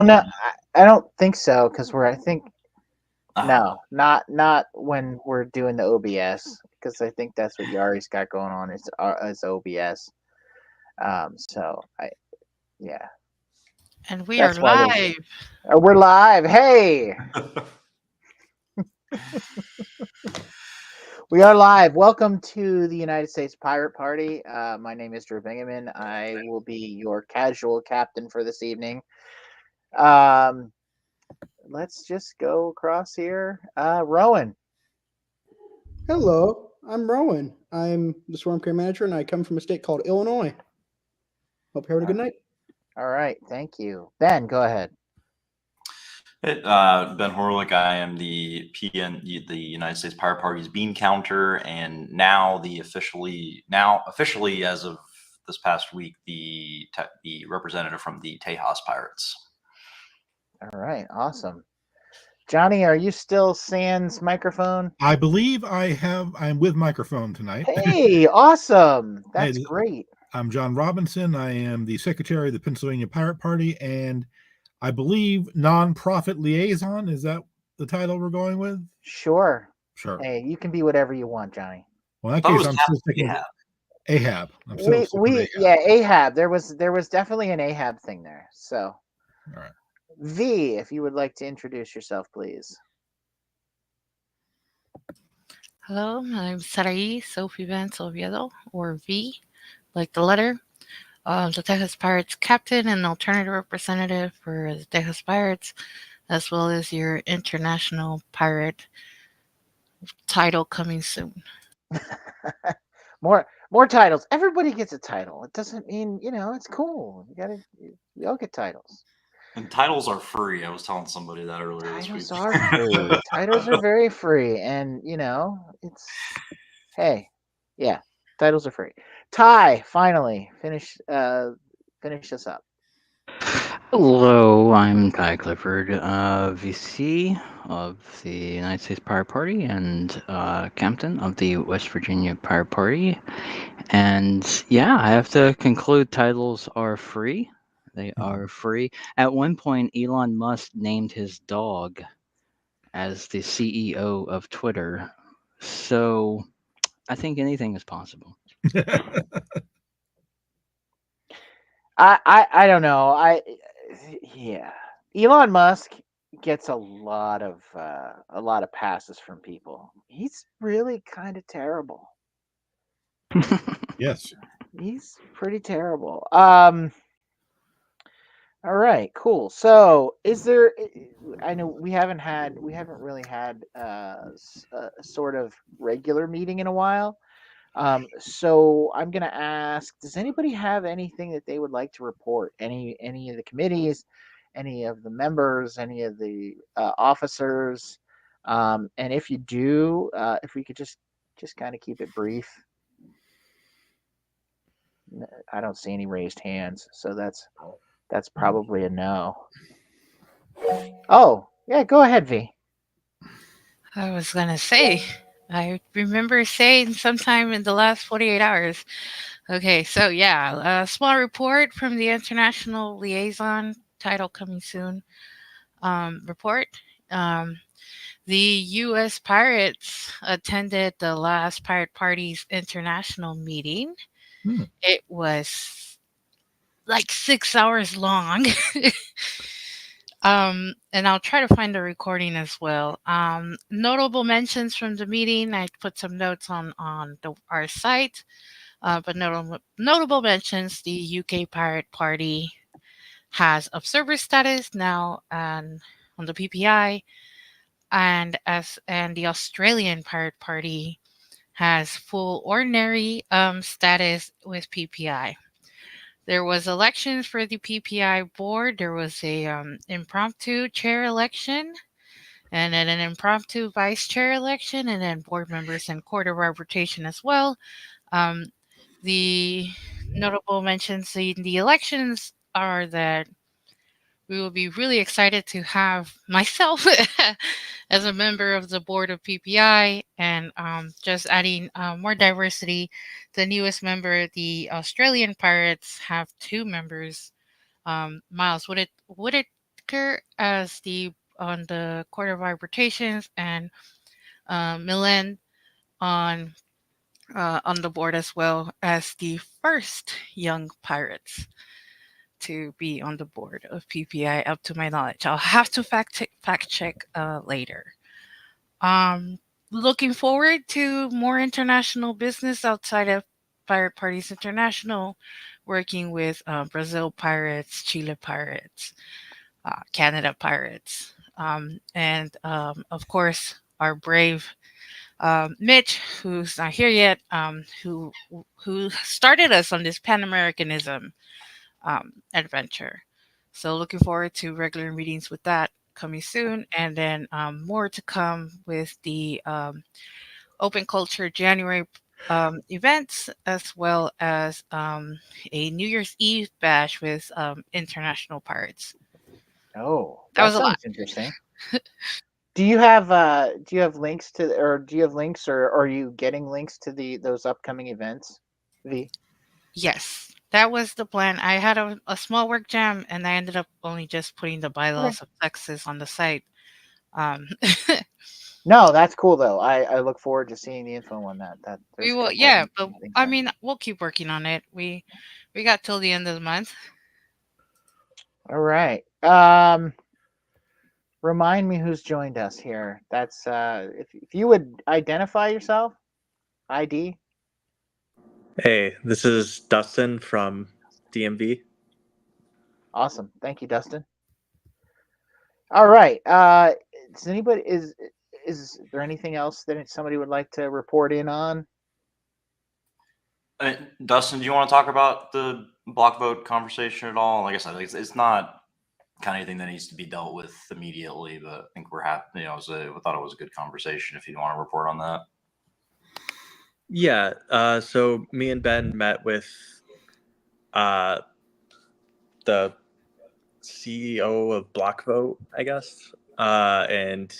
No, I don't think so because I think Uh, no, not when we're doing the OBS because I think that's what Yari's got going on is OBS. So yeah, And we are that's why there's. live. We're live. Hey, we are live. Welcome to the United States Pirate Party. My name is Drew Bingaman. I will be your casual captain for this evening. Um, let's just go across here. Rowan. Hello, I'm Rowan. I'm the Swarm Care Manager, and I come from a state called Illinois. Hope you're having a good night. All right, thank you. Ben, go ahead. Ben Horlick. I am the the United States Pirate Party's bean counter, and now officially as of this past week, the representative from the Tejas Pirates. All right, awesome. Johnny, are you still sans microphone? I believe I'm with microphone tonight. Hey, awesome. That's Hey, great. I'm John Robinson. I am the secretary of the Pennsylvania Pirate Party, and I believe nonprofit liaison. Is that the title we're going with? Sure. Sure. Hey, you can be whatever you want, Johnny. Well, in that case, I'm still sticking with Ahab. I'm still sticking with Ahab. Ahab. There was definitely an Ahab thing there. So, all right. V, if you would like to introduce yourself, please. Hello, my name is Sarai Sophie Vance Oviedo, or V, like the letter. The Texas Pirates captain and alternative representative for the Texas Pirates, as well as your international pirate title coming soon. more titles. Everybody gets a title. It doesn't mean it's cool. We all get titles. And titles are free. I was telling somebody that earlier this week. Titles are free. Titles are very free, and it's hey, yeah, titles are free. Ty, finally finish this up. Hello, I'm Ty Clifford, VC of the United States Pirate Party and captain of the West Virginia Pirate Party. And yeah, I have to conclude titles are free. They are free. At one point, Elon Musk named his dog as the CEO of Twitter. So I think anything is possible. I don't know. Yeah. Elon Musk gets a lot of passes from people. He's really kind of terrible. Yes. He's pretty terrible. All right, cool. So, is there? I know we haven't really had a sort of regular meeting in a while. So I'm gonna ask: does anybody have anything that they would like to report? Any of the committees, any of the members, any of the officers? And if you do, if we could just kind of keep it brief. I don't see any raised hands, so that's probably a no. Oh, yeah, go ahead, V. I was going to say, I remember saying sometime in the last 48 hours. Okay, so yeah, a small report from the international liaison, title coming soon. Report. Um, the U.S. Pirates attended the last Pirate Party's international meeting. It was like 6 hours long. And I'll try to find a recording as well. Notable mentions from the meeting. I put some notes on our site, but notable mentions. The UK Pirate Party has observer status now on the PPI, and the Australian Pirate Party has full ordinary status with PPI. There was elections for the PPI board. There was a impromptu chair election, and then an impromptu vice chair election, and then board members and court of arbitration as well. Um, the notable mentions in the elections are that we will be really excited to have myself as a member of the board of PPI, and just adding more diversity. The newest member, the Australian Pirates, have two members. Miles, would it Rutger as the on the Court of Arbitrations, and Milan on the board as well as the first young pirates to be on the board of PPI, up to my knowledge. I'll have to fact check later. Looking forward to more international business outside of Pirate Parties International, working with Brazil Pirates, Chile Pirates, Canada Pirates, and of course our brave Mitch, who's not here yet, who started us on this Pan Americanism adventure. So looking forward to regular meetings with that coming soon, and then more to come with the Open Culture January events, as well as a New Year's Eve bash with international pirates. Oh, That was a lot. sounds interesting. Do you have links to, or do you have links, or are you getting links to those upcoming events? V. Yes, that was the plan. I had a small work jam, and I ended up only just putting the bylaws of Texas on the site. No, that's cool though. I look forward to seeing the info on that. We will, yeah, but I mean, we'll keep working on it. We got till the end of the month. All right. Remind me who's joined us here. That's if you would identify yourself, ID. Hey, this is Dustin from DMV. Awesome. Thank you, Dustin. All right. Does anybody is there anything else that somebody would like to report in on? Dustin, do you want to talk about the block vote conversation at all? Like I said, it's not kind of anything that needs to be dealt with immediately, but I think we're happy. You know, we thought it was a good conversation. If you want to report on that. Yeah. So me and Ben met with the CEO of Blockvote, I guess, and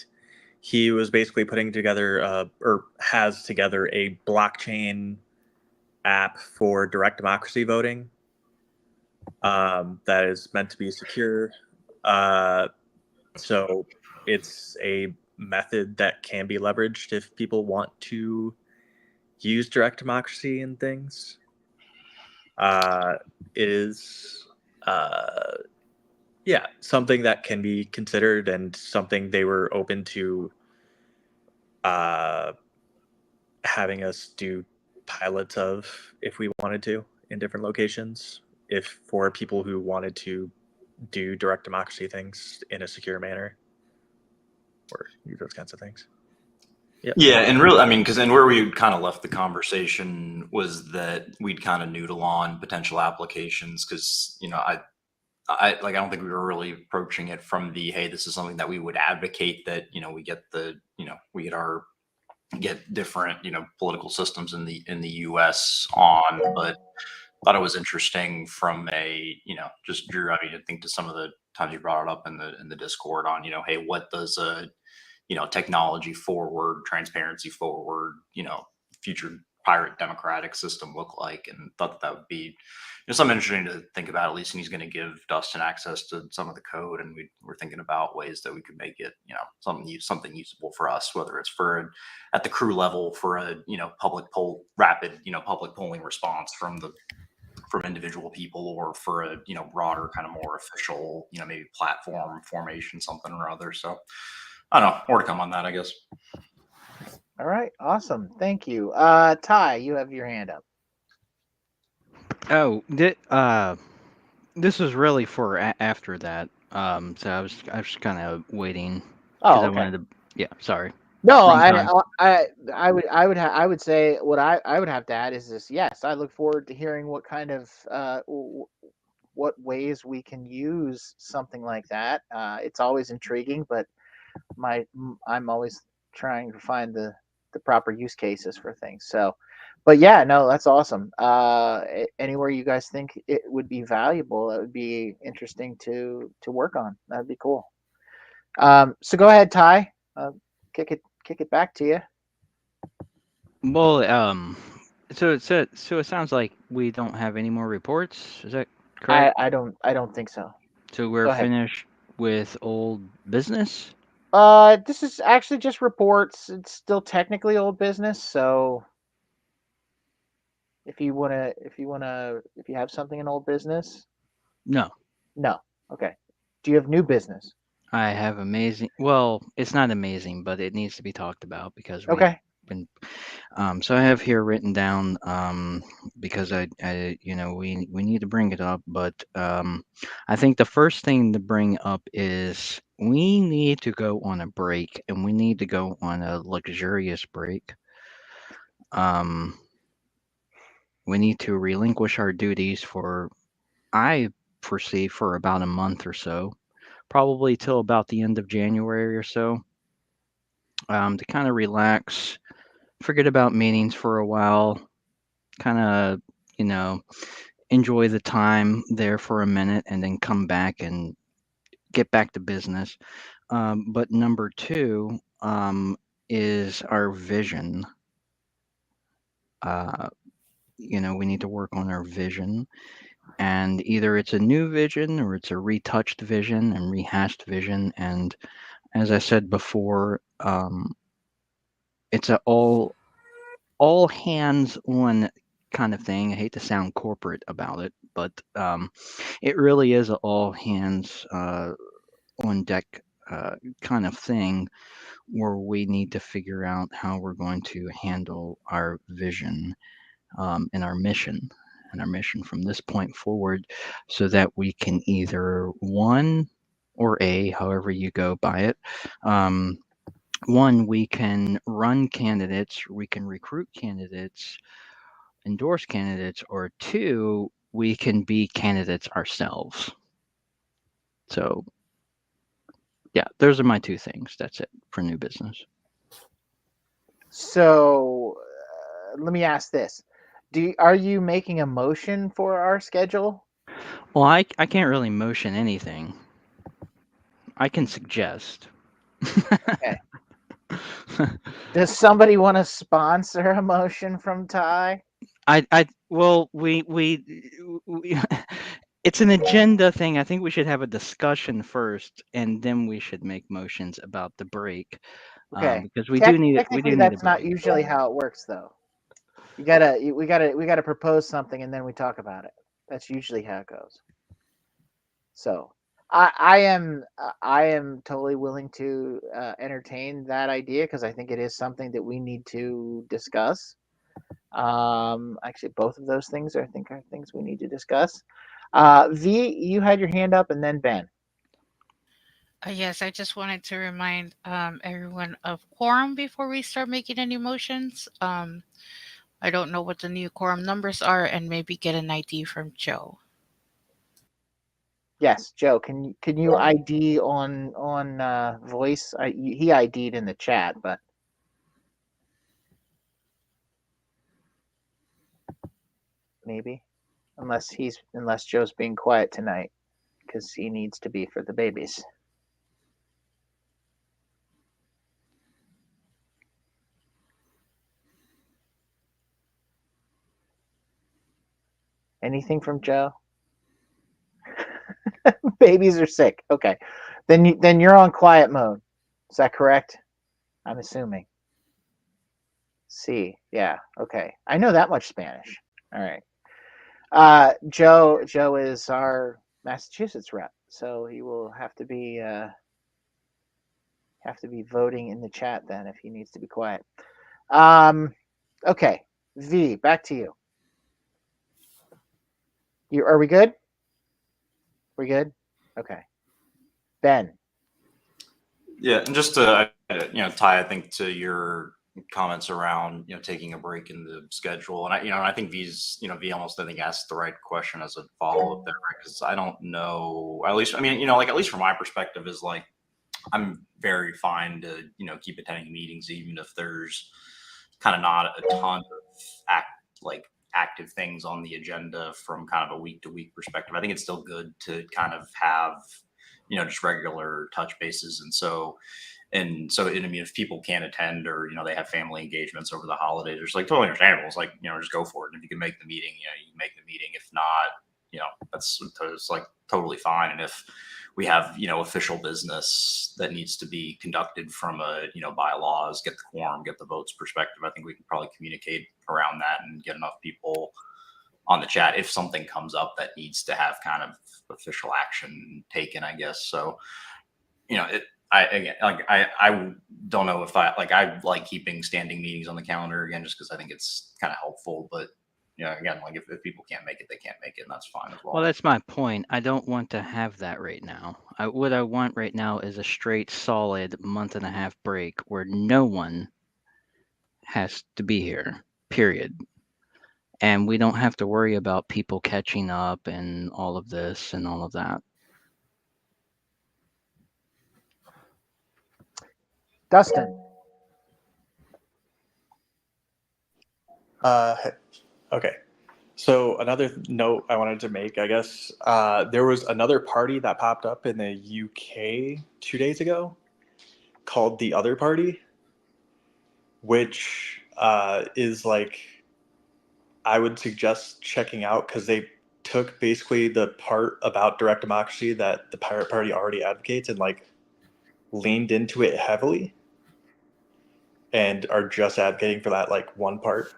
he was basically putting together or has together a blockchain app for direct democracy voting that is meant to be secure. So it's a method that can be leveraged if people want to use direct democracy and things. Is something that can be considered, and something they were open to having us do pilots of if we wanted to in different locations, if for people who wanted to do direct democracy things in a secure manner or those kinds of things. Yep. Yeah, and really, I mean, and where we kind of left the conversation was that we'd kind of noodle on potential applications, because I don't think we were really approaching it from the, hey, this is something that we would advocate, that we get different political systems in the U.S. on, but thought it was interesting from a just Drew. I mean, I think to some of the times you brought it up in the Discord on hey, what does a technology forward, transparency forward, future pirate democratic system look like, and thought that would be something interesting to think about, at least. And he's going to give Dustin access to some of the code, and we're thinking about ways that we could make it something usable for us, whether it's at the crew level for a rapid public polling response from individual people, or for a broader kind of more official maybe platform formation, something or other. So I don't know, more to come on that, I guess. All right, awesome, thank you. Ty, you have your hand up. Oh, this was really for after that. So I was kind of waiting. Oh, I okay. wanted to. Yeah, sorry. No, Same I would say what I would have to add is this. Yes, I look forward to hearing what kind of what ways we can use something like that. It's always intriguing, but I'm always trying to find the proper use cases for things. So, but yeah, no, that's awesome. Anywhere you guys think it would be valuable, that would be interesting to work on. That'd be cool. So go ahead, Ty. Kick it back to you. Well, so it sounds like we don't have any more reports. Is that correct? I don't think so. So Go we're ahead. finished with old business? This is actually just reports. It's still technically old business, so if you have something in old business, No. no. Okay. Do you have new business? I have amazing. Well, it's not amazing, but it needs to be talked about because we've Okay. been. So I have here written down because I we need to bring it up, but I think the first thing to bring up is we need to go on a break, and we need to go on a luxurious break. We need to relinquish our duties for, I foresee, for about a month or so, probably till about the end of January or so, to kind of relax, forget about meetings for a while, kind of, enjoy the time there for a minute, and then come back and get back to business. But number two is our vision. We need to work on our vision. And either it's a new vision or it's a retouched vision and rehashed vision. And as I said before, it's a all hands on kind of thing. I hate to sound corporate about it, but it really is an all hands on deck kind of thing, where we need to figure out how we're going to handle our vision and our mission from this point forward, so that we can either one or however you go by it. One, we can run candidates, we can recruit candidates, endorse candidates, or two, we can be candidates ourselves. So, yeah, those are my two things. That's it for new business. So let me ask this: are you making a motion for our schedule? Well, I can't really motion anything. I can suggest. Okay. Does somebody want to sponsor a motion from Ty? Well, we it's an agenda thing. I think we should have a discussion first, and then we should make motions about the break. Okay. Because we do need Technically, a that's not break. usually how it works, though. We gotta propose something, and then we talk about it. That's usually how it goes. So, I am totally willing to entertain that idea, because I think it is something that we need to discuss. Actually, both of those things are things we need to discuss. V, you had your hand up, and then Ben. Yes, I just wanted to remind everyone of quorum before we start making any motions. I don't know what the new quorum numbers are, and maybe get an ID from Joe. Yes, Joe, can you ID on voice? He ID'd in the chat, but maybe unless Joe's being quiet tonight, because he needs to be for the babies. Anything from Joe? Babies are sick. Okay, then you're on quiet mode. Is that correct? I'm assuming. See, yeah, okay. I know that much Spanish. All right. Joe is our Massachusetts rep, so he will have to be voting in the chat then if he needs to be quiet. Okay, V, back to you. Are we good? We good? Okay. Ben. Yeah, and just to Ty, I think to your comments around taking a break in the schedule, and I think V almost I think asked the right question as a follow up there, because I don't know, at least at least from my perspective is like I'm very fine to keep attending meetings even if there's kind of not a ton of active things on the agenda from kind of a week to week perspective. I think it's still good to kind of have just regular touch bases. And so if people can't attend or they have family engagements over the holidays, it's like totally understandable. It's like just go for it. And if you can make the meeting, you can make the meeting. If not, it's like totally fine. And if we have, official business that needs to be conducted from a, bylaws, get the quorum, get the votes perspective. I think we can probably communicate around that and get enough people on the chat if something comes up that needs to have kind of official action taken, I guess. So, I don't know if I like keeping standing meetings on the calendar again, just because I think it's kind of helpful. But again, like if people can't make it, they can't make it, and that's fine as well. Well, that's my point. I don't want to have that right now. What I want right now is a straight, solid month-and-a-half break where no one has to be here, period. And we don't have to worry about people catching up and all of this and all of that. Dustin. Okay. So another note I wanted to make, I guess, there was another party that popped up in the UK 2 days ago called The Other Party, which is like, I would suggest checking out because they took basically the part about direct democracy that the Pirate Party already advocates and like leaned into it heavily and are just advocating for that like one part.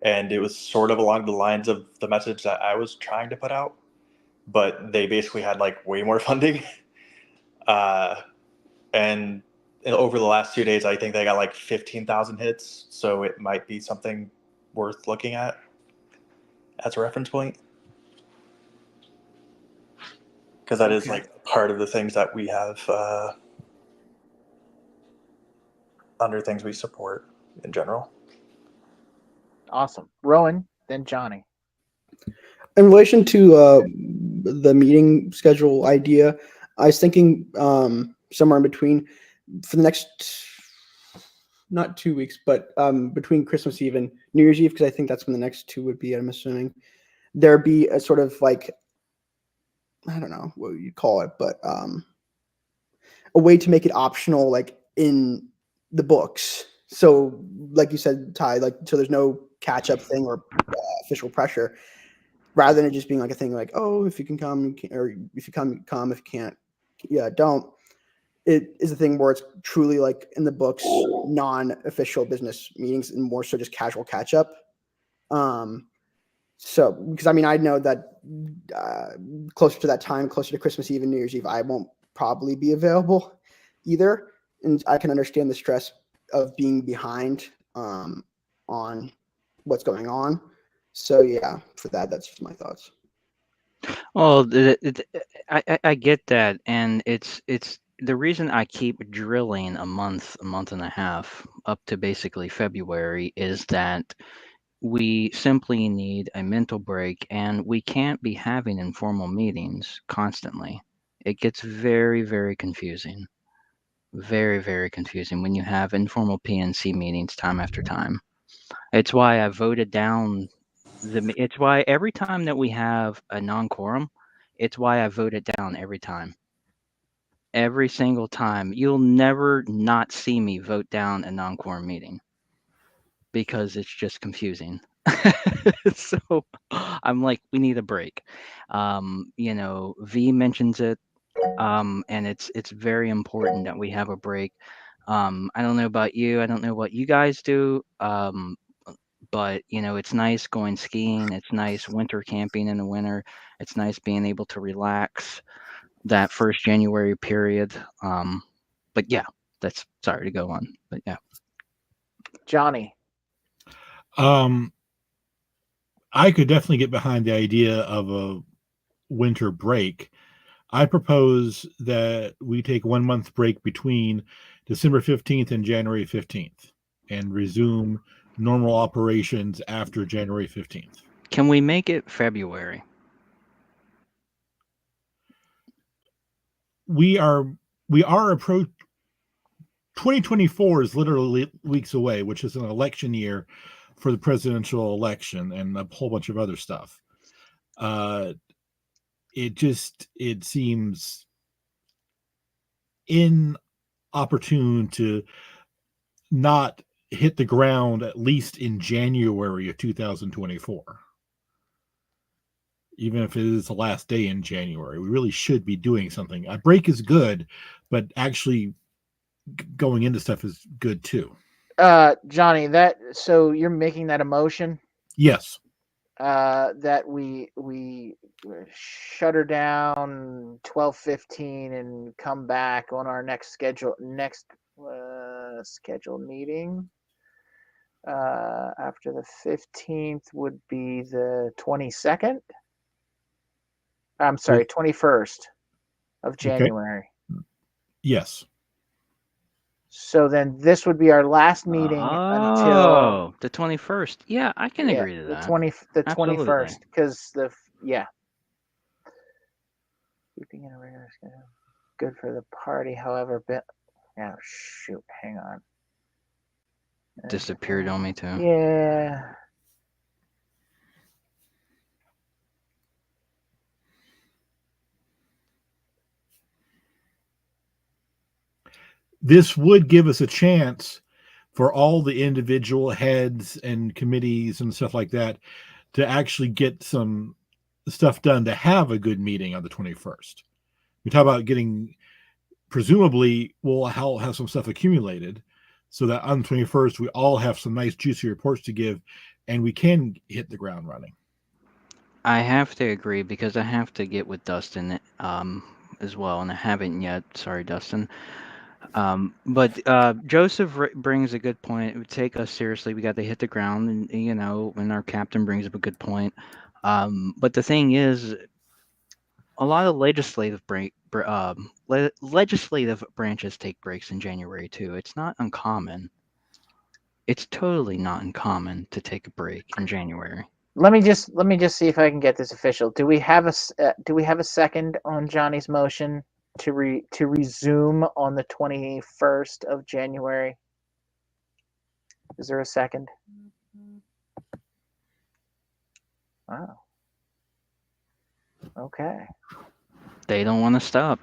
And it was sort of along the lines of the message that I was trying to put out, but they basically had like way more funding. And over the last 2 days, I think they got like 15,000 hits. So it might be something worth looking at as a reference point. Because that is like part of the things that we have under things we support in general. Awesome. Rowan, then Johnny. In relation to the meeting schedule idea, I was thinking somewhere in between for the next, not 2 weeks, but between Christmas Eve and New Year's Eve, because I think that's when the next two would be, I'm assuming, there'd be a sort of like, I don't know what you call it, but a way to make it optional, like in the books. So like you said, Ty, like, so there's no catch up thing or official pressure, rather than it just being like a thing like, oh, if you can come, you can, or if you come, come, if you can't, yeah, don't. It is a thing where it's truly like in the books, non-official business meetings and more so just casual catch up. So, because I mean, I know that closer to that time, closer to Christmas Eve and New Year's Eve, I won't probably be available either. And I can understand the stress of being behind on what's going on. So yeah, for that, that's just my thoughts. Well, I get that, and it's the reason I keep drilling a month and a half up to basically February is that we simply need a mental break, and we can't be having informal meetings constantly. It gets very, very confusing. Very, very confusing when you have informal PNC meetings time after time. It's why I voted down it's why every time that we have a non-quorum, it's why I vote it down every time. Every single time. You'll never not see me vote down a non-quorum meeting because it's just confusing. So I'm like, we need a break. V mentions it, and it's very important that we have a break. I don't know about you. I don't know what you guys do. But it's nice going skiing. It's nice winter camping in the winter. It's nice being able to relax that first January period. But yeah, that's sorry to go on, but yeah. Johnny. I could definitely get behind the idea of a winter break. I propose that we take 1 month break between December 15th and January 15th and resume normal operations after January 15th. Can we make it February? We are approach 2024 is literally weeks away, which is an election year for the presidential election and a whole bunch of other stuff. It seems inopportune to not hit the ground at least in January of 2024. even if it is the last day in January. We really should be doing something. A break is good, but actually going into stuff is good too. Johnny, so you're making that a motion Yes. that we shut her down 12:15 and come back on our next scheduled meeting. After the 15th would be the 22nd. I'm sorry, 21st of January. Yes. So then this would be our last meeting until Oh, the 21st. Yeah, I can agree to the that. 21st, because keeping in a regular schedule, good for the party. However, shoot, hang on. Disappeared on me too. Yeah. This would give us a chance for all the individual heads and committees and stuff like that to actually get some stuff done to have a good meeting on the 21st. We talk about getting, presumably we'll have some stuff accumulated so that on the 21st we all have some nice juicy reports to give and we can hit the ground running. I have to agree because I have to get with Dustin as well, and I haven't yet. Sorry, Dustin. But Joseph brings a good point. It would take us seriously. We got to hit the ground, and when our captain brings up a good point. But the thing is, a lot of legislative branches take breaks in January too. It's not uncommon. It's totally not uncommon to take a break in January. Let me just see if I can get this official. Do we have a second on Johnny's motion to resume on the 21st of January? Is there a second? Wow. Okay. They don't want to stop.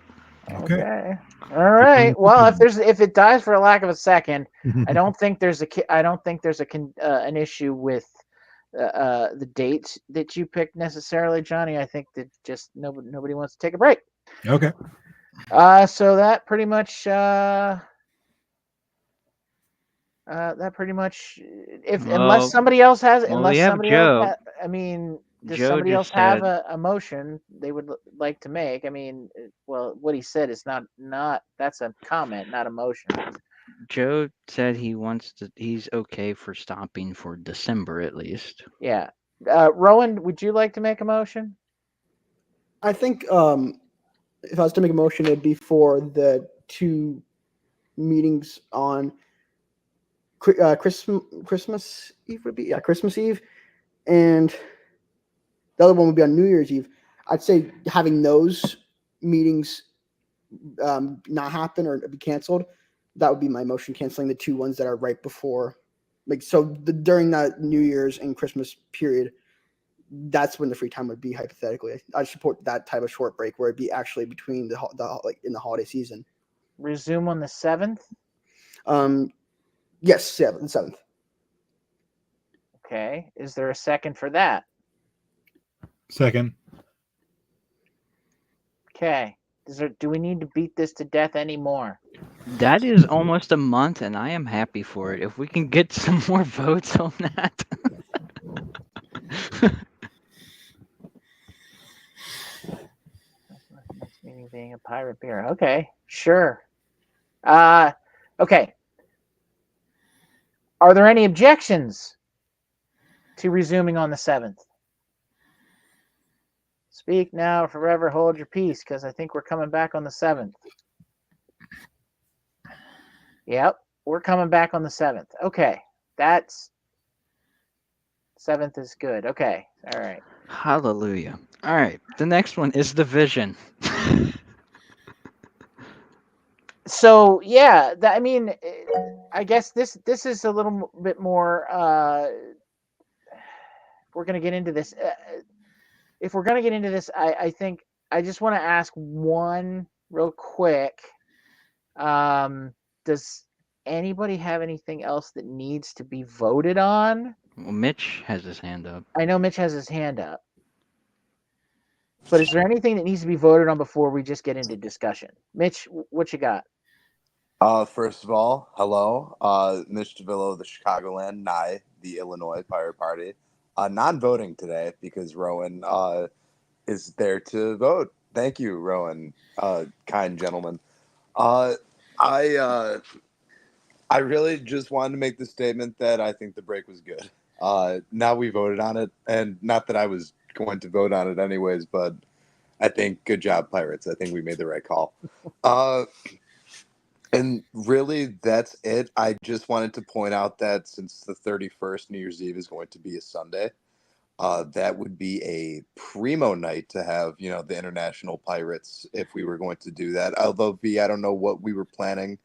Okay. All right. Well, if it dies for a lack of a second, I don't think there's an issue with the dates that you picked necessarily, Johnny. I think that just nobody wants to take a break. Okay. So that pretty much unless somebody else has Joe. I mean, does Joe somebody else just have said- a motion they would like to make? I mean, well, what he said is not that's a comment, not a motion. Joe said he's okay for stopping for December at least. Yeah. Rowan, would you like to make a motion? I think if I was to make a motion, it'd be for the 2 meetings on Christmas Eve would be Christmas Eve, and the other one would be on New Year's Eve. I'd say having those meetings not happen or be canceled. That would be my motion, canceling the 2 ones that are right before, during that New Year's and Christmas period. That's when the free time would be, hypothetically. I support that type of short break where it'd be actually between in the holiday season. Resume on the 7th? Yes, 7th. Okay. Is there a second for that? Second. Okay. Do we need to beat this to death anymore? That is almost a month, and I am happy for it. If we can get some more votes on that. Next meeting being a pirate beer. Okay, sure. Okay. Are there any objections to resuming on the 7th? Speak now, or forever hold your peace, because I think we're coming back on the 7th. Yep, we're coming back on the 7th. Okay, that's 7th is good. Okay, all right. Hallelujah. All right, the next one is the vision. So yeah, I guess this is a little bit more. We're gonna get into this. If we're gonna get into this, I think I just want to ask one real quick. Does anybody have anything else that needs to be voted on? Well, Mitch has his hand up. I know Mitch has his hand up. But is there anything that needs to be voted on before we just get into discussion? Mitch, what you got? First of all, hello. Mitch DeVillo of the Chicagoland, NIE, the Illinois Pirate Party. Non-voting today because Rowan is there to vote. Thank you, Rowan, kind gentleman. I really just wanted to make the statement that I think the break was good. Now we voted on it, and not that I was going to vote on it anyways, but I think good job, Pirates. I think we made the right call. And really, that's it. I just wanted to point out that since the 31st, New Year's Eve, is going to be a Sunday, that would be a primo night to have, the International Pirates if we were going to do that. Although, V, I don't know what we were planning.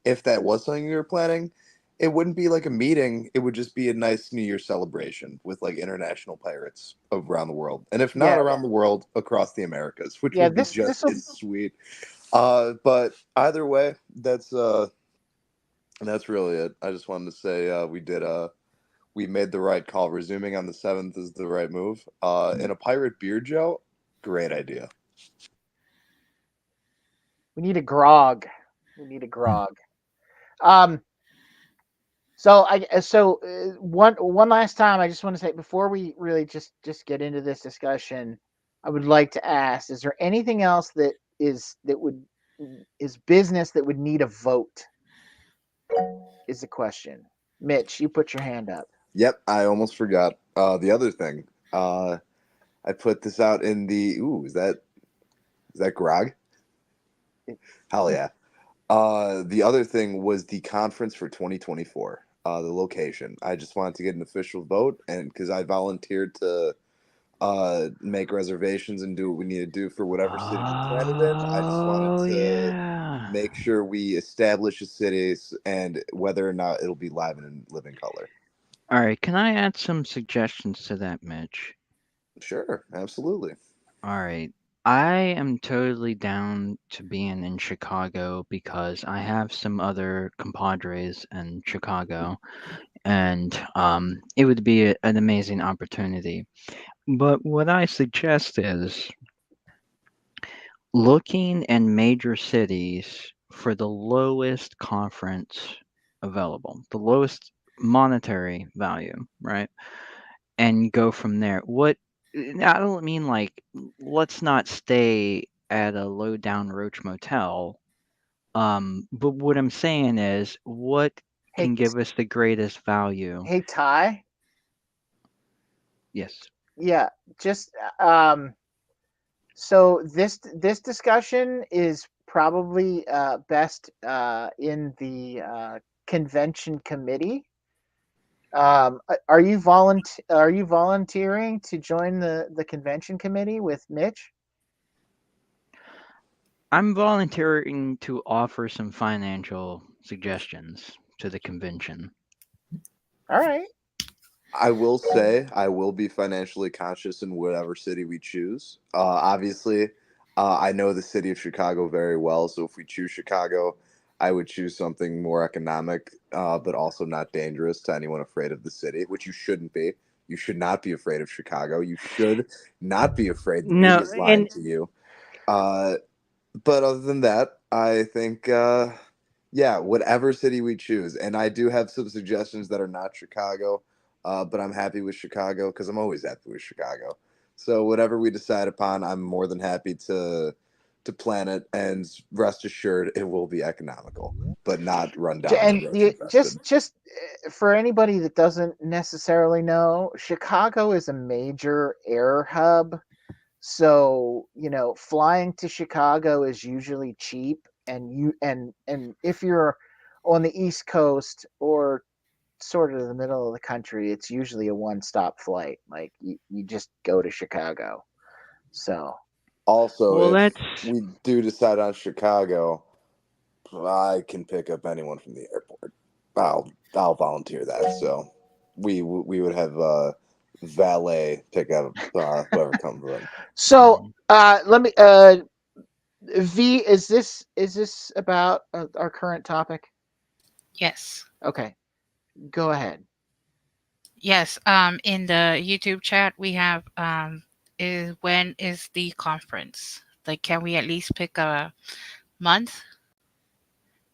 If that was something we were planning, it wouldn't be like a meeting. It would just be a nice New Year celebration with like international pirates around the world. And if not Yeah. around the world, across the Americas, which Yeah, would be this just will as sweet. But either way, that's really it. I just wanted to say we made the right call. Resuming on the 7th is the right move. And a pirate beer joe, great idea. We need a grog. So one last time, I just want to say before we really just get into this discussion, I would like to ask: is there anything else that is business that would need a vote? Is the question. Mitch, you put your hand up. Yep, I almost forgot. The other thing, I put this out in the. Ooh, is that grog? Hell yeah. The other thing was the conference for 2024. The location. I just wanted to get an official vote, and because I volunteered to make reservations and do what we need to do for whatever city we plan it in. I just wanted to make sure we establish a city and whether or not it'll be live and in living color. All right, can I add some suggestions to that, Mitch? Sure, absolutely. All right. I am totally down to being in Chicago because I have some other compadres in Chicago, and it would be an amazing opportunity. But what I suggest is looking in major cities for the lowest conference available, the lowest monetary value, right? And go from there. I don't mean like let's not stay at a low down roach motel. But what I'm saying is what Hey, can give us the greatest value. Hey, Ty. Yes. Yeah, just so this discussion is probably best in the convention committee. Are you volunteering to join the convention committee with Mitch? I'm volunteering to offer some financial suggestions to the convention. All right. I will say I will be financially conscious in whatever city we choose. Obviously, I know the city of Chicago very well, so if we choose Chicago, I would choose something more economic, but also not dangerous to anyone afraid of the city, which you shouldn't be. You should not be afraid of Chicago. You should not be afraid the No, media is lying to you. But other than that, I think, yeah, whatever city we choose. And I do have some suggestions that are not Chicago, but I'm happy with Chicago because I'm always happy with Chicago. So whatever we decide upon, I'm more than happy to plan it. And rest assured, it will be economical, but not run down. And and roach infested. just for anybody that doesn't necessarily know, Chicago is a major air hub. So, flying to Chicago is usually cheap, and if you're on the East Coast or sort of the middle of the country, it's usually a one-stop flight. Like you just go to Chicago. So, Also, well, if that's we do decide on Chicago, I can pick up anyone from the airport. I'll volunteer that. So we would have valet pick up whoever comes in. so let me V, is this about our current topic? Yes. Okay, go ahead. Yes. In the YouTube chat, we have is when is the conference? Like, can we at least pick a month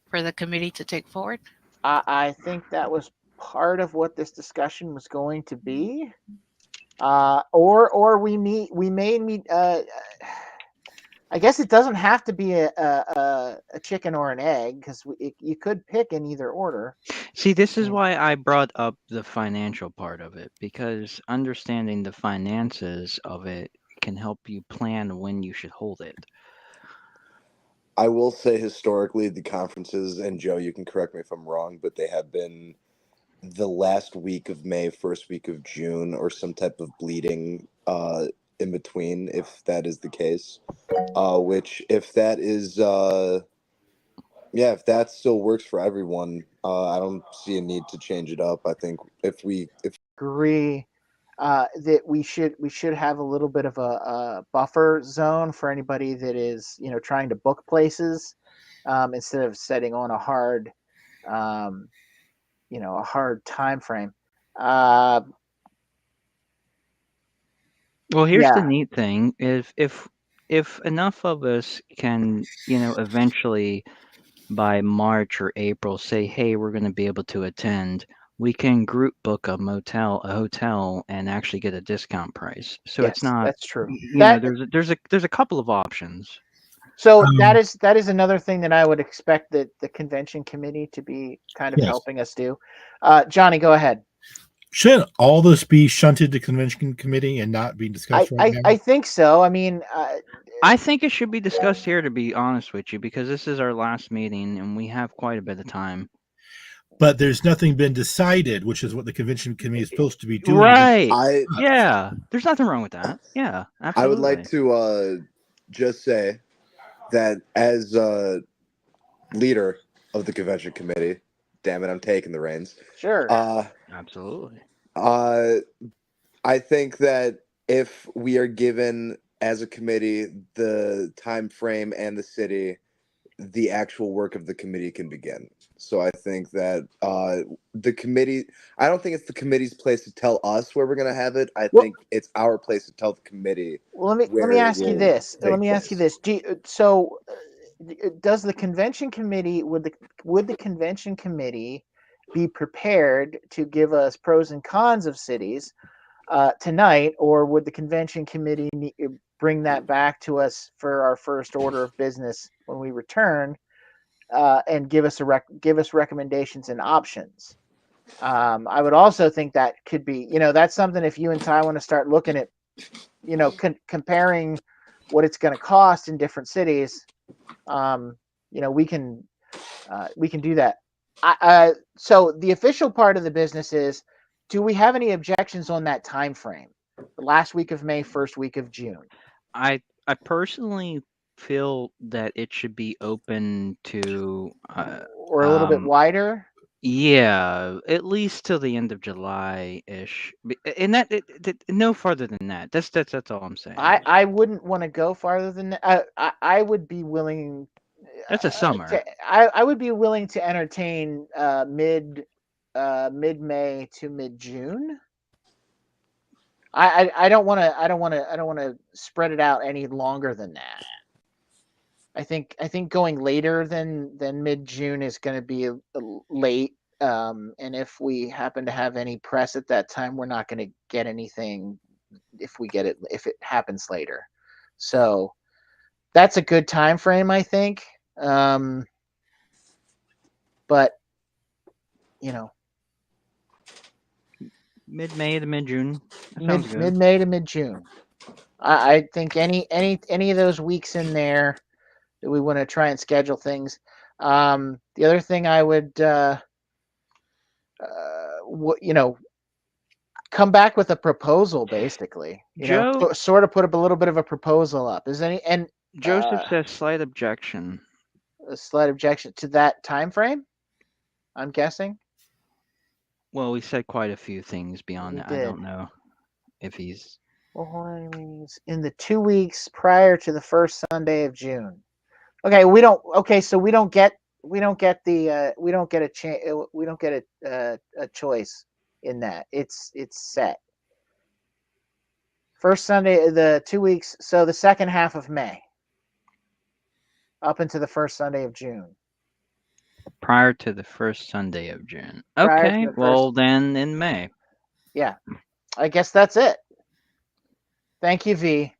for the committee to take forward? I think that was part of what this discussion was going to be. Or we may meet. I guess it doesn't have to be a chicken or an egg, because you could pick in either order. See, this is Mm. why I brought up the financial part of it, because understanding the finances of it can help you plan when you should hold it. I will say historically, the conferences, and Joe, you can correct me if I'm wrong, but they have been the last week of May, first week of June, or some type of bleeding in between, if that is the case. Which, if that is, if that still works for everyone, I don't see a need to change it up. I think if Agree that we should have a little bit of a buffer zone for anybody that is trying to book places, instead of setting on a hard a hard time frame. Well, here's the Yeah. neat thing: if enough of us can, eventually by March or April say, hey, we're going to be able to attend, we can group book a hotel, and actually get a discount price. So it's Yes, not, that's true. there's a couple of options. So Um, that is another thing that I would expect that the convention committee to be kind of Yes. helping us do. Johnny, go ahead. Shouldn't all this be shunted to convention committee and not be discussed right now? I think so. I mean, I think it should be discussed here, to be honest with you, because this is our last meeting and we have quite a bit of time. But there's nothing been decided, which is what the convention committee is supposed to be doing. Right. Yeah. There's nothing wrong with that. Yeah, absolutely. I would like to just say that as leader of the convention committee, damn it, I'm taking the reins. sure. Absolutely. I think that if we are given as a committee the time frame and the city, the actual work of the committee can begin. So I think that the committee, I don't think it's the committee's place to tell us where we're going to have it. I Well- think it's our place to tell the committee. Well, let where me it ask you will this. take Let me ask you place. this. So, does the convention committee would the convention committee be prepared to give us pros and cons of cities tonight, or would the convention committee bring that back to us for our first order of business when we return, and give us recommendations and options? I would also think that could be, that's something, if you and Ty want to start looking at, comparing what it's going to cost in different cities, we can do that. So the official part of the business is, do we have any objections on that time frame? The last week of May, first week of June. I personally feel that it should be open to Or a little bit wider. yeah, at least till the end of July-ish. And no farther than that. That's all I'm saying. I wouldn't want to go farther than that. I would be willing. That's a summer. I would be willing to entertain mid May to mid June. I don't want to spread it out any longer than that. I think going later than mid June is going to be late. And if we happen to have any press at that time, we're not going to get anything if it happens later. So that's a good time frame, I think. But mid-May to mid-June. Mid May to mid June. I think any of those weeks in there that we want to try and schedule things. The other thing I would come back with a proposal, basically. Joe, sort of put up a little bit of a proposal up. Is any and Joseph says slight objection. a slight objection to that time frame? I'm guessing. Well, we said quite a few things beyond We that. did. I don't know if he's. Well, in the 2 weeks prior to the first Sunday of June. Okay, we don't. Okay, so we don't get a choice in that. It's set. First Sunday, the 2 weeks. So the second half of May, up into the first Sunday of June. Prior to the first Sunday of June. Prior to Okay, the well then in May. Yeah, I guess that's it. Thank you, V.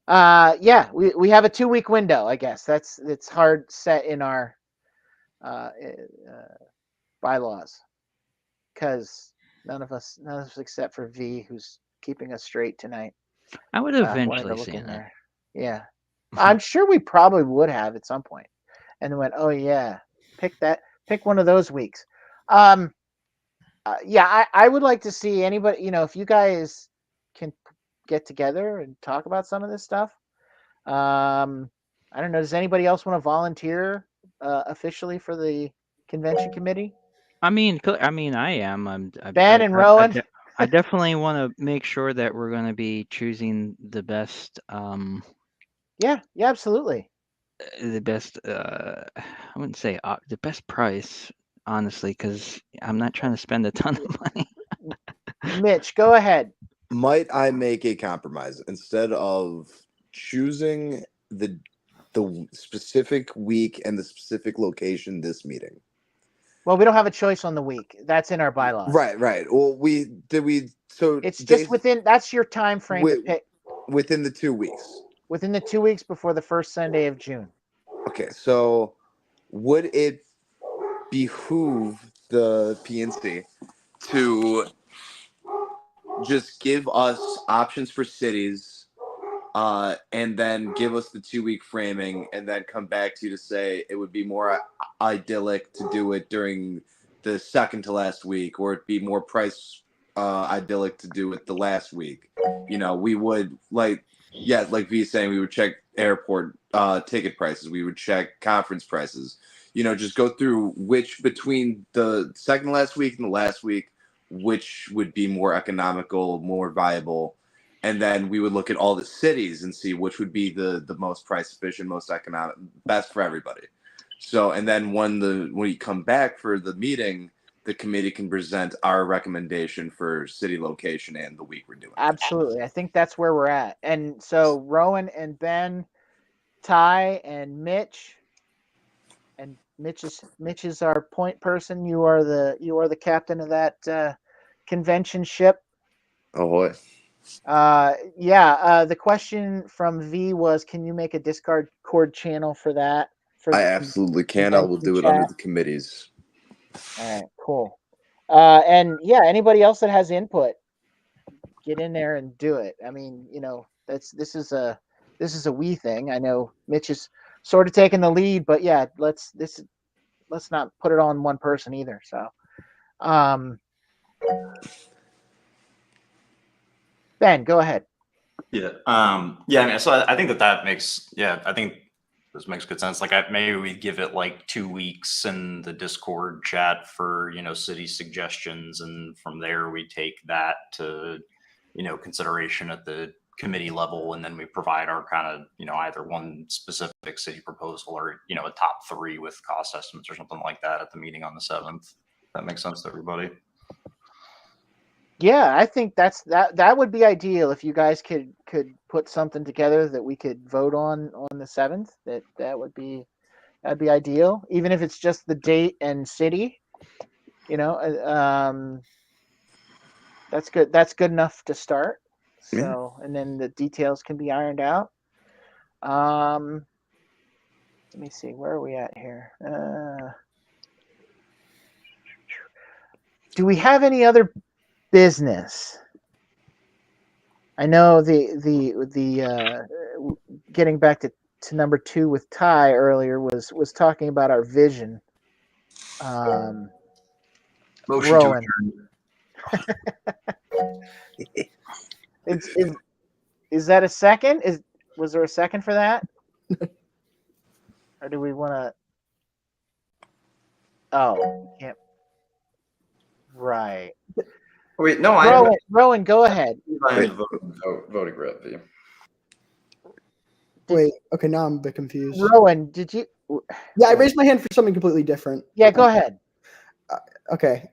Yeah, we have a 2-week window. I guess it's hard set in our bylaws because none of us except for V, who's keeping us straight tonight. I would wanted eventually to look see in that. there. Yeah, I'm sure we probably would have at some point, and then went, oh yeah, pick one of those weeks. Yeah, I would like to see anybody. If you guys can get together and talk about some of this stuff. I don't know. Does anybody else want to volunteer officially for the convention committee? I mean, I am. Ben and Rowan? I definitely want to make sure that we're going to be choosing the best. Yeah, absolutely. The best. I wouldn't say the best price, honestly, because I'm not trying to spend a ton of money. Mitch, go ahead. Might I make a compromise instead of choosing the specific week and the specific location this meeting? Well, we don't have a choice on the week. That's in our bylaws. Right. Well, so it's just that's your time frame to pick. Within the 2 weeks. Within the 2 weeks before the first Sunday of June. Okay, so would it behoove the PNC to just give us options for cities, and then give us the 2-week framing, and then come back to you to say it would be more idyllic to do it during the second to last week, or it'd be more price idyllic to do it the last week? We would like V is saying, we would check airport ticket prices, we would check conference prices, just go through which between the second to last week and the last week, which would be more economical, more viable. And then we would look at all the cities and see which would be the most price efficient, most economic, best for everybody. So, and then when you come back for the meeting, the committee can present our recommendation for city location and the week we're doing. Absolutely. I think that's where we're at. And so Rowan and Ben, Ty and Mitch, and Mitch is our point person. You are the captain of that convention ship. Ahoy. The question from V was, can you make a Discord channel for that? I absolutely can. I will do it under the committees. All right, cool. And yeah, anybody else that has input, get in there and do it. I mean, this is a we thing. I know Mitch is sort of taking the lead, but yeah, let's not put it on one person either. So, Ben, go ahead. Yeah. I mean, so I think that makes, I think this makes good sense. Like, maybe we give it like 2 weeks in the Discord chat for, city suggestions. And from there, we take that to, consideration at the committee level. And then we provide our kind of, either one specific city proposal or, a top 3 with cost estimates or something like that at the meeting on the 7th. That makes sense to everybody. Yeah, I think that would be ideal if you guys could put something together that we could vote on the 7th. That'd be ideal, even if it's just the date and city. That's good. That's good enough to start. So, and then the details can be ironed out. Let me see, where are we at here? Do we have any other business? I know the getting back to number 2 with Ty earlier was talking about our vision. Motion Rowan. to Is that a second? Was there a second for that? Or do we want to? Oh, can't. Right. Wait, no, Rowan, go ahead. I'm voting for it. Wait, okay, now I'm a bit confused. Rowan, did you? Yeah, I raised my hand for something completely different. Yeah, go ahead. Okay.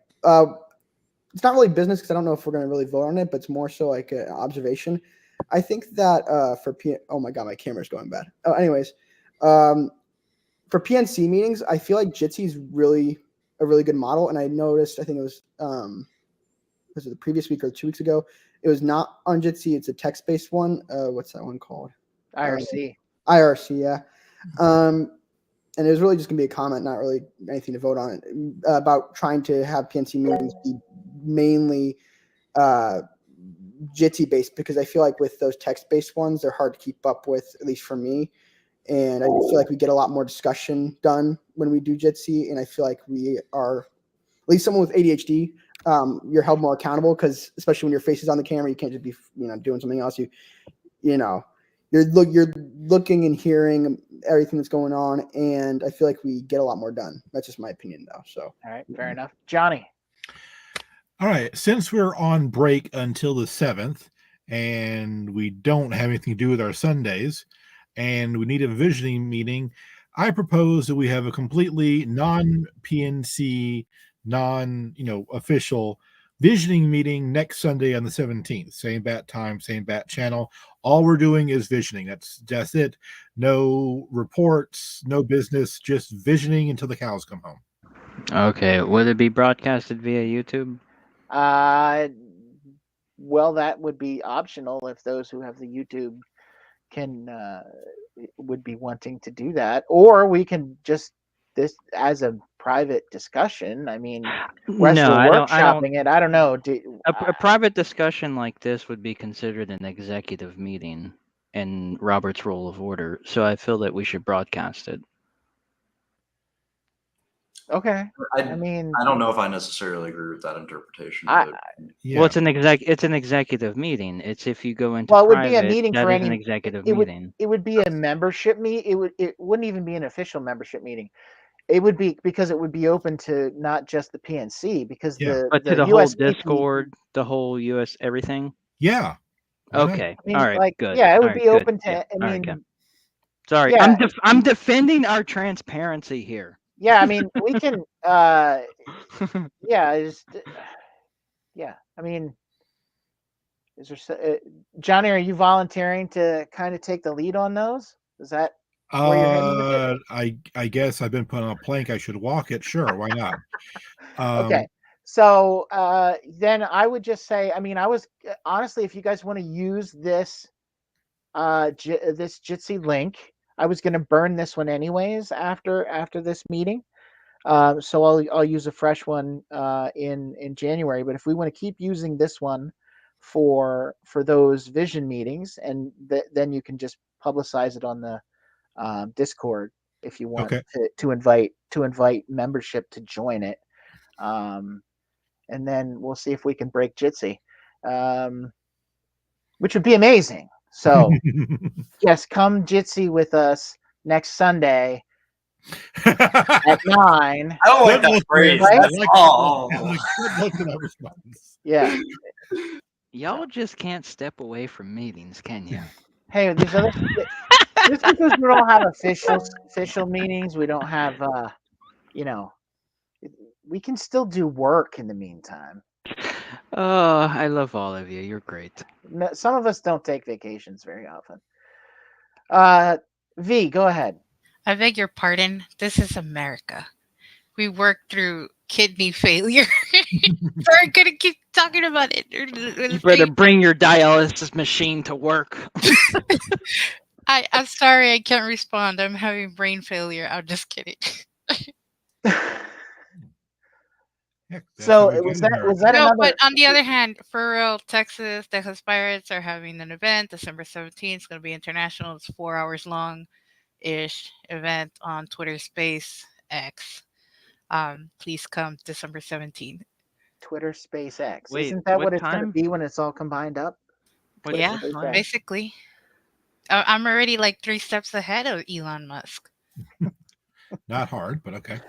it's not really business because I don't know if we're going to really vote on it, but it's more so like an observation. I think that oh my God, my camera's going bad. Oh, anyways, for PNC meetings, I feel like Jitsi is really a really good model. And I noticed, I think it was it the previous week or 2 weeks ago? It was not on Jitsi. It's a text-based one. What's that one called? IRC. IRC, yeah. And it was really just going to be a comment, not really anything to vote on, about trying to have PNC meetings be mainly Jitsi based, because I feel like with those text-based ones, they're hard to keep up with, at least for me. And I feel like we get a lot more discussion done when we do Jitsi. And I feel like we are, at least someone with ADHD, you're held more accountable, because especially when your face is on the camera, you can't just be, doing something else. You're looking and hearing everything that's going on, and I feel like we get a lot more done. That's just my opinion, though. So, all right, fair enough. Johnny. All right, since we're on break until the 7th, and we don't have anything to do with our Sundays, and we need a visioning meeting, I propose that we have a completely non-PNC, official visioning meeting next Sunday on the 17th. Same bat time, same bat channel. All we're doing is visioning. That's it. No reports, no business, just visioning until the cows come home. Okay, would it be broadcasted via YouTube? Well, that would be optional if those who have the YouTube would be wanting to do that, or we can just this as a private discussion. I mean, we're still workshopping it. I don't know. A private discussion like this would be considered an executive meeting in Robert's Rule of Order, so I feel that we should broadcast it. Okay. I don't know if I necessarily agree with that interpretation. Well, it's an executive meeting. It's if you go into it would private, be a meeting for an any executive meeting. It would be a membership meeting. It wouldn't even be an official membership meeting. It would be because it would be open to not just the PNC, because to the USPP, whole Discord, the whole US everything. Yeah. Okay. All right. Good. Yeah, it would all be open to. Yeah. I mean, sorry, yeah. I'm defending our transparency here. Yeah, I mean, we can. I mean, is there Johnny? Are you volunteering to kind of take the lead on those? Is that? I guess I've been put on a plank. I should walk it. Sure, why not? Okay. So then I would just say, I mean, I was honestly, if you guys want to use this this Jitsi link, I was going to burn this one anyways after this meeting. So I'll use a fresh one in January. But if we want to keep using this one for those vision meetings, and then you can just publicize it on the Discord if you want to invite membership to join it. And then we'll see if we can break Jitsi, which would be amazing. So yes, come Jitsi with us next Sunday at 9. I don't like that phrase. Yeah. Y'all just can't step away from meetings, can you? Hey, these other just because we don't have official meetings, we don't have we can still do work in the meantime. Oh, I love all of you. You're great. Some of us don't take vacations very often. V, go ahead. I beg your pardon. This is America. We work through kidney failure. We're gonna keep talking about it. You better bring your dialysis machine to work. I'm sorry, I can't respond. I'm having brain failure. I'm just kidding. So was that no, another? But on the other hand, for real, Texas Pirates are having an event December 17th. It's going to be international. It's 4 hours long-ish event on Twitter Space X. Please come December 17th. Twitter Space X. Wait, Isn't that what it's time? going to be when it's all combined up? Yeah, basically. I'm already like 3 steps ahead of Elon Musk. Not hard, but okay.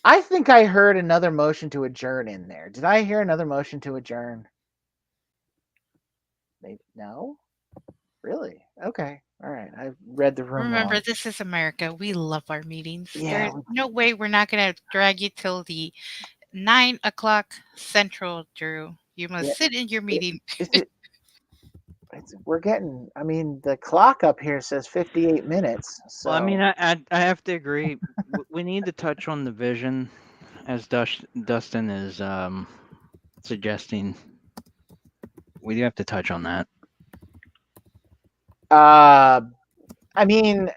I think I heard another motion to adjourn in there. Did I hear another motion to adjourn? Maybe no. Really? Okay. All right. I read the room. Remember, wrong. this is America. We love our meetings. Yeah. There's no way we're not going to drag you till the 9 o'clock Central, Drew. You must Yeah. sit in your meeting. We're getting. I mean, the clock up here says 58 minutes. So Well, I mean, I have to agree. We need to touch on the vision, as Dustin is suggesting. We do have to touch on that. I mean,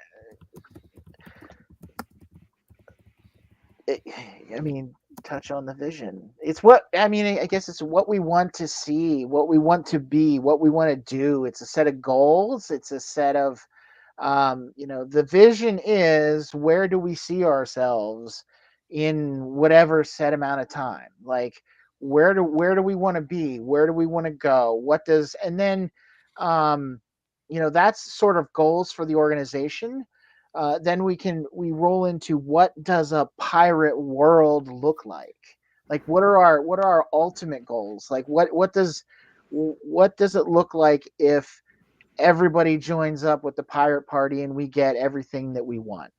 touch on the vision. It's what I mean. I guess it's what we want to see, what we want to be, what we want to do. It's a set of goals. It's a set of, the vision is where do we see ourselves in whatever set amount of time. Like where do we want to be? Where do we want to go? What does and then, that's sort of goals for the organization. Then we roll into what does a pirate world look like? Like what are our ultimate goals? Like what does it look like if everybody joins up with the pirate party and we get everything that we want?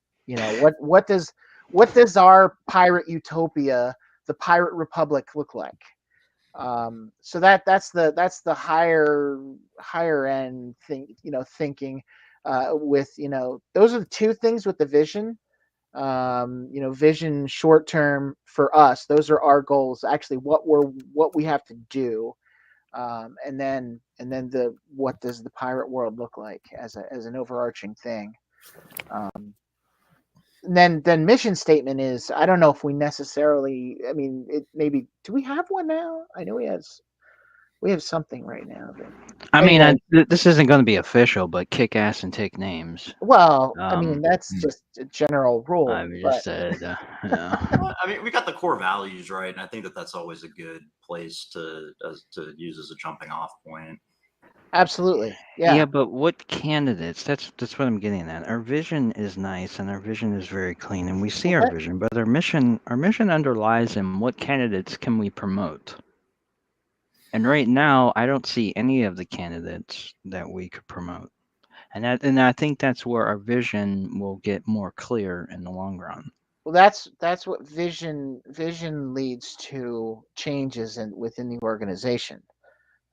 What does our pirate utopia, the pirate republic, look like? So that's the higher end thing, thinking. With those are the two things with the vision. Vision short term for us, those are our goals, actually what we have to do. And then what does the pirate world look like as an overarching thing. Then mission statement is, I don't know if we necessarily, I mean, it maybe, do we have one now? I know we have something right now. I mean, Anyway. this isn't going to be official, but kick ass and take names. Well, I mean, that's just a general rule. I just said, I mean, we got the core values right, and I think that's always a good place to use as a jumping off point. Absolutely, yeah. Yeah, but what candidates? That's what I'm getting at. Our vision is nice, and our vision is very clean, and we see our vision. But our mission underlies in what candidates can we promote. And right now, I don't see any of the candidates that we could promote, and I think that's where our vision will get more clear in the long run. Well, that's what vision leads to changes within the organization.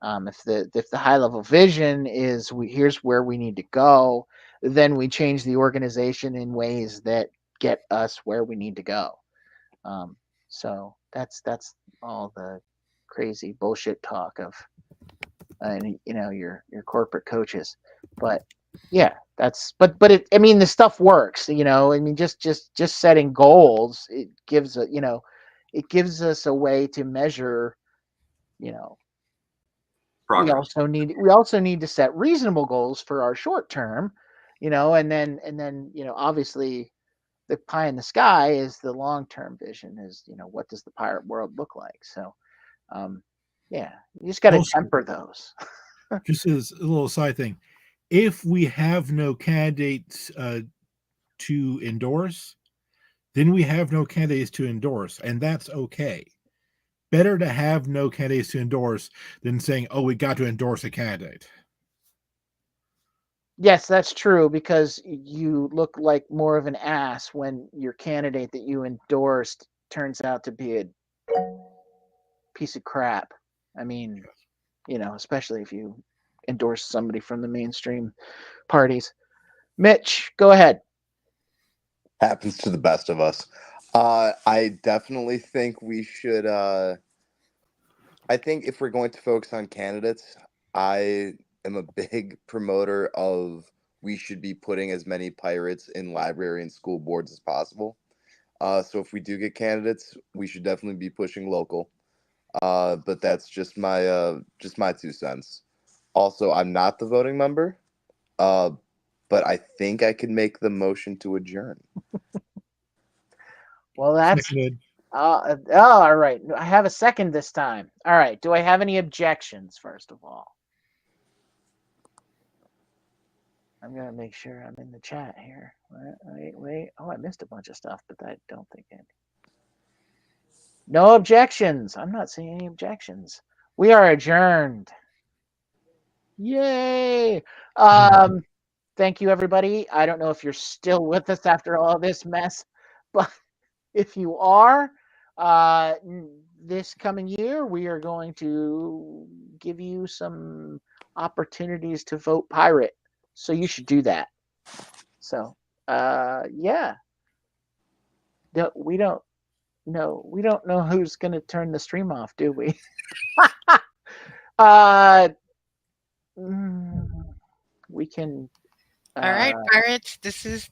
If the high level vision is here's where we need to go, then we change the organization in ways that get us where we need to go. So that's all the crazy bullshit talk of, your corporate coaches. But yeah, but I mean, the stuff works. I mean, just setting goals, it gives us a way to measure. Progress. We also need to set reasonable goals for our short term, and then obviously the pie in the sky is the long term vision. Is what does the pirate world look like? So, yeah, you just got to temper those. Just as a little side thing, if we have no candidates to endorse, then we have no candidates to endorse, and that's okay. Better to have no candidates to endorse than saying, "Oh, we got to endorse a candidate." Yes, that's true, because you look like more of an ass when your candidate that you endorsed turns out to be a piece of crap. I mean, especially if you endorse somebody from the mainstream parties. Mitch, go ahead. Happens to the best of us. I definitely think we should. I think if we're going to focus on candidates, I am a big promoter of we should be putting as many pirates in library and school boards as possible. So if we do get candidates, we should definitely be pushing local. But that's just my 2 cents. Also, I'm not the voting member, but I think I can make the motion to adjourn. Well, that's Seconded. all right. I have a second this time. All right. Do I have any objections, first of all? I'm going to make sure I'm in the chat here. Wait. Oh, I missed a bunch of stuff, but I don't think any. No objections. I'm not seeing any objections. We are adjourned. Yay. Thank you, everybody. I don't know if you're still with us after all this mess, but if you are, this coming year, we are going to give you some opportunities to vote pirate. So you should do that. So, yeah. We don't know who's going to turn the stream off, do we? We can. All right, pirates. This is